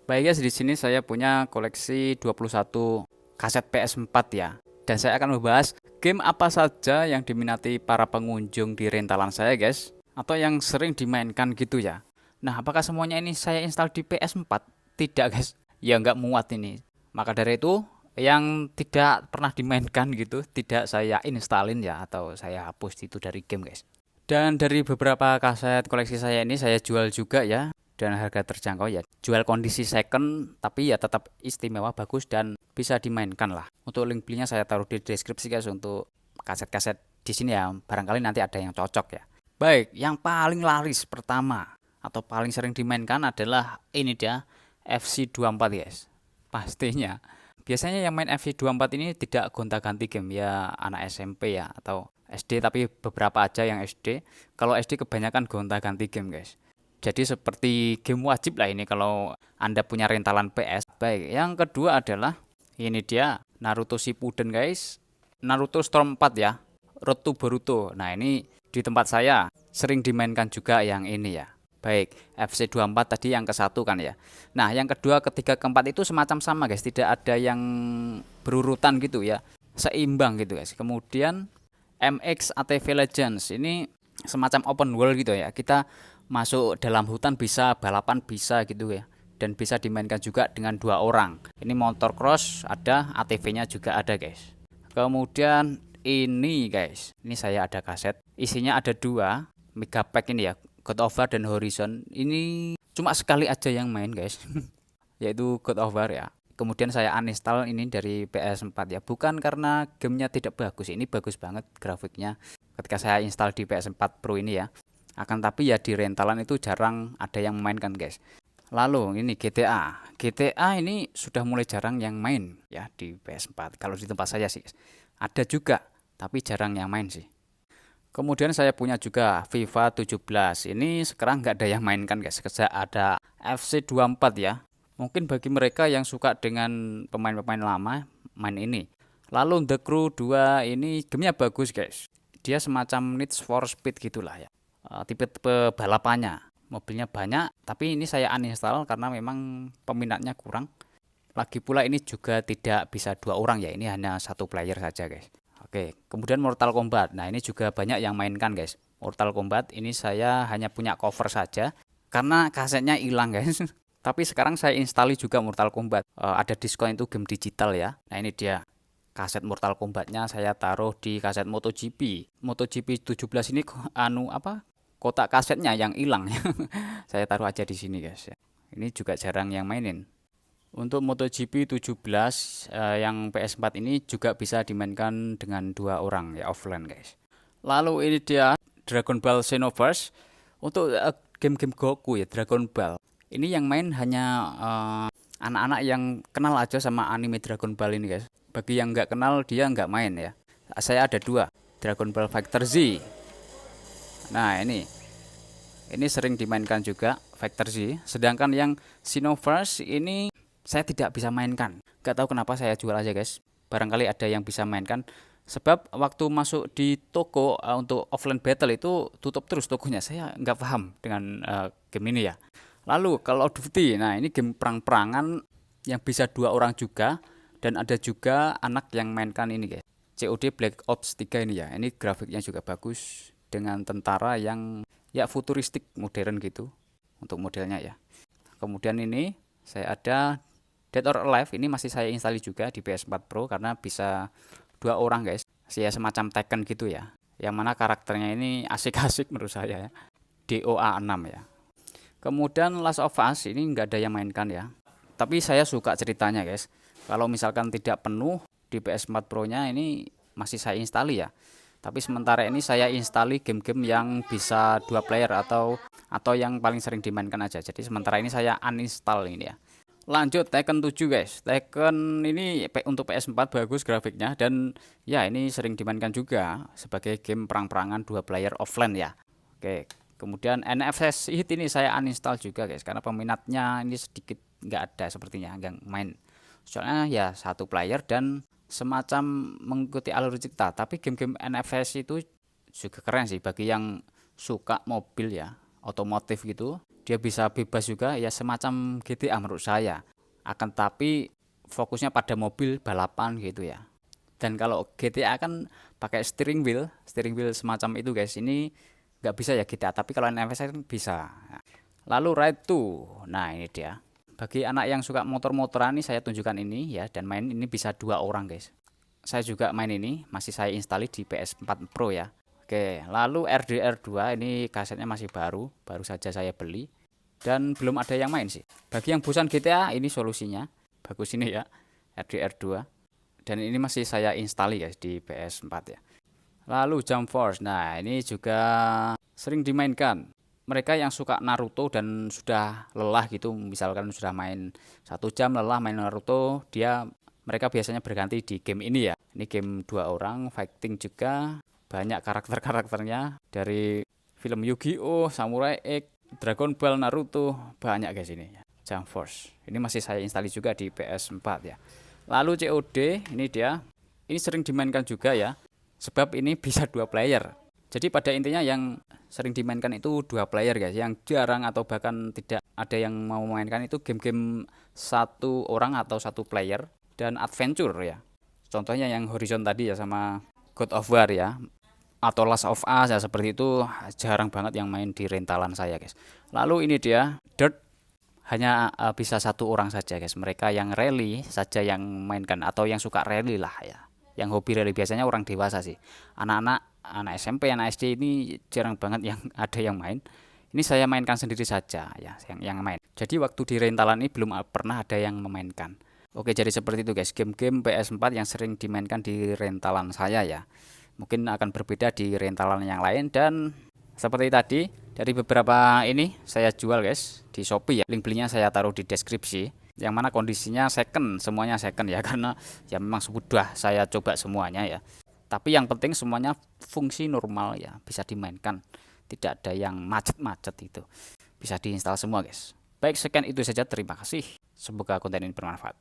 Baik guys, di sini saya punya koleksi 21 kaset PS4 ya. Dan saya akan membahas game apa saja yang diminati para pengunjung di rentalan saya guys, atau yang sering dimainkan gitu ya. Nah, apakah semuanya ini saya install di PS4? Tidak guys, ya nggak muat ini. Maka dari itu, yang tidak pernah dimainkan gitu, tidak saya installin ya, atau saya hapus itu dari game guys. Dan dari beberapa kaset koleksi saya ini saya jual juga ya, dan harga terjangkau ya. Jual kondisi second tapi ya tetap istimewa, bagus dan bisa dimainkan lah. Untuk link belinya saya taruh di deskripsi guys untuk kaset-kaset di sini ya. Barangkali nanti ada yang cocok ya. Baik, yang paling laris pertama atau paling sering dimainkan adalah ini dia, FC24 guys. Pastinya. Biasanya yang main FC24 ini tidak gonta-ganti game ya, anak SMP ya atau SD, tapi beberapa aja yang SD. Kalau SD kebanyakan gonta-ganti game guys. Jadi seperti game wajib lah ini kalau Anda punya rentalan PS. Baik, yang kedua adalah ini dia Naruto Shippuden guys. Naruto Storm 4 ya. Road to Boruto. Nah, ini di tempat saya sering dimainkan juga yang ini ya. Baik, FC24 tadi yang ke satu kan ya. Nah, yang kedua, ketiga, keempat itu semacam sama guys, tidak ada yang berurutan gitu ya. Seimbang gitu guys. Kemudian MX ATV Legends ini semacam open world gitu ya. Kita masuk dalam hutan bisa, balapan bisa gitu ya, dan bisa dimainkan juga dengan dua orang. Ini motor cross ada, ATV-nya juga ada guys. Kemudian ini guys, ini saya ada kaset, isinya ada dua megapack ini ya, God of War dan Horizon. Ini cuma sekali aja yang main guys, yaitu God of War ya. Kemudian saya uninstall ini dari PS4 ya, bukan karena gamenya tidak bagus, ini bagus banget grafiknya ketika saya install di PS4 Pro ini ya. Akan tapi ya di rentalan itu jarang ada yang memainkan guys. Lalu ini GTA. GTA ini sudah mulai jarang yang main ya di PS4. Kalau di tempat saya sih ada juga, tapi jarang yang main sih. Kemudian saya punya juga FIFA 17. Ini sekarang nggak ada yang mainkan guys. Kerja ada FC24 ya. Mungkin bagi mereka yang suka dengan pemain-pemain lama main ini. Lalu The Crew 2 ini gamenya bagus guys. Dia semacam Need for Speed gitulah ya. Tipe-tipe balapannya. Mobilnya banyak, tapi ini saya uninstall karena memang peminatnya kurang. Lagi pula ini juga tidak bisa dua orang ya, ini hanya satu player saja guys. Oke, kemudian Mortal Kombat. Nah, ini juga banyak yang mainkan guys. Mortal Kombat ini saya hanya punya cover saja karena kasetnya hilang guys. Tapi sekarang saya install juga Mortal Kombat. Ada diskon itu game digital ya. Nah, ini dia. Kaset Mortal Kombatnya saya taruh di kaset MotoGP. MotoGP 17 ini kotak kasetnya yang hilang ya. Saya taruh aja di sini guys ya. Ini juga jarang yang mainin. Untuk MotoGP 17 yang PS4 ini juga bisa dimainkan dengan dua orang ya, offline guys. Lalu ini dia Dragon Ball Xenoverse. Untuk game-game Goku ya, Dragon Ball. Ini yang main hanya anak-anak yang kenal aja sama anime Dragon Ball ini guys. Bagi yang nggak kenal dia nggak main ya. Saya ada dua, Dragon Ball Fighter Z. Nah, ini sering dimainkan juga Factor Z. Sedangkan yang Xenoverse ini saya tidak bisa mainkan. Gak tahu kenapa saya jual aja guys. Barangkali ada yang bisa mainkan. Sebab waktu masuk di toko untuk offline battle itu tutup terus tokonya. Saya nggak paham dengan game ini ya. Lalu Call of Duty. Nah, ini game perang-perangan yang bisa dua orang juga. Dan ada juga anak yang mainkan ini guys. COD Black Ops 3 ini ya. Ini grafiknya juga bagus dengan tentara yang ya futuristik modern gitu untuk modelnya ya. Kemudian ini saya ada Dead or Alive, ini masih saya install juga di PS4 Pro karena bisa dua orang guys. Ya semacam Tekken gitu ya. Yang mana karakternya ini asik-asik menurut saya ya. DOA 6 ya. Kemudian Last of Us ini nggak ada yang mainkan ya. Tapi saya suka ceritanya guys. Kalau misalkan tidak penuh di PS4 Pro-nya ini masih saya install ya. Tapi sementara ini saya install game-game yang bisa dua player atau yang paling sering dimainkan aja. Jadi sementara ini saya uninstall ini ya. Lanjut Tekken 7 guys. Tekken ini untuk PS4 bagus grafiknya dan ya ini sering dimainkan juga sebagai game perang-perangan dua player offline ya. Oke, kemudian NFS Hit ini saya uninstall juga guys karena peminatnya ini sedikit nggak ada sepertinya nggak main. Soalnya ya satu player dan semacam mengikuti alur cerita. Tapi game-game NFS itu juga keren sih bagi yang suka mobil ya, otomotif gitu. Dia bisa bebas juga ya, semacam GTA menurut saya. Akan tapi fokusnya pada mobil balapan gitu ya. Dan kalau GTA kan pakai steering wheel semacam itu guys. Ini nggak bisa ya GTA, tapi kalau NFS kan bisa. Lalu Ride 2, nah ini dia. Bagi anak yang suka motor-motoran nih saya tunjukkan ini ya, dan main ini bisa 2 orang guys. Saya juga main ini, masih saya install di PS4 Pro ya. Oke, lalu RDR2 ini kasetnya masih baru, baru saja saya beli dan belum ada yang main sih. Bagi yang bosan GTA ini solusinya, bagus ini ya, RDR2. Dan ini masih saya install guys di PS4 ya. Lalu Jump Force, nah ini juga sering dimainkan. Mereka yang suka Naruto dan sudah lelah gitu, misalkan sudah main 1 jam lelah main Naruto, mereka biasanya berganti di game ini ya. Ini game 2 orang, fighting juga, banyak karakter-karakternya dari film Yu-Gi-Oh, Samurai X, Dragon Ball, Naruto, banyak guys ini. Jump Force, ini masih saya install juga di PS4 ya. Lalu COD, ini dia, ini sering dimainkan juga ya, sebab ini bisa 2 player. Jadi pada intinya yang sering dimainkan itu 2 player guys. Yang jarang atau bahkan tidak ada yang mau memainkan itu game-game 1 orang atau 1 player dan adventure ya. Contohnya yang Horizon tadi ya, sama God of War ya, atau Last of Us ya, seperti itu jarang banget yang main di rentalan saya guys. Lalu ini dia Dirt, hanya bisa 1 orang saja guys. Mereka yang rally saja yang mainkan, atau yang suka rally lah ya, yang hobi rally, biasanya orang dewasa sih. Anak SMP, anak SD ini jarang banget yang ada yang main. Ini saya mainkan sendiri saja ya, yang main. Jadi waktu di rentalan ini belum pernah ada yang memainkan. Oke, jadi seperti itu guys, game-game PS4 yang sering dimainkan di rentalan saya ya. Mungkin akan berbeda di rentalan yang lain, dan seperti tadi dari beberapa ini saya jual guys di Shopee ya. Link belinya saya taruh di deskripsi. Yang mana kondisinya second, semuanya second ya, karena ya memang sudah saya coba semuanya ya. Tapi yang penting semuanya fungsi normal ya, bisa dimainkan. Tidak ada yang macet-macet itu. Bisa diinstal semua guys. Baik, sekian itu saja, terima kasih. Semoga konten ini bermanfaat.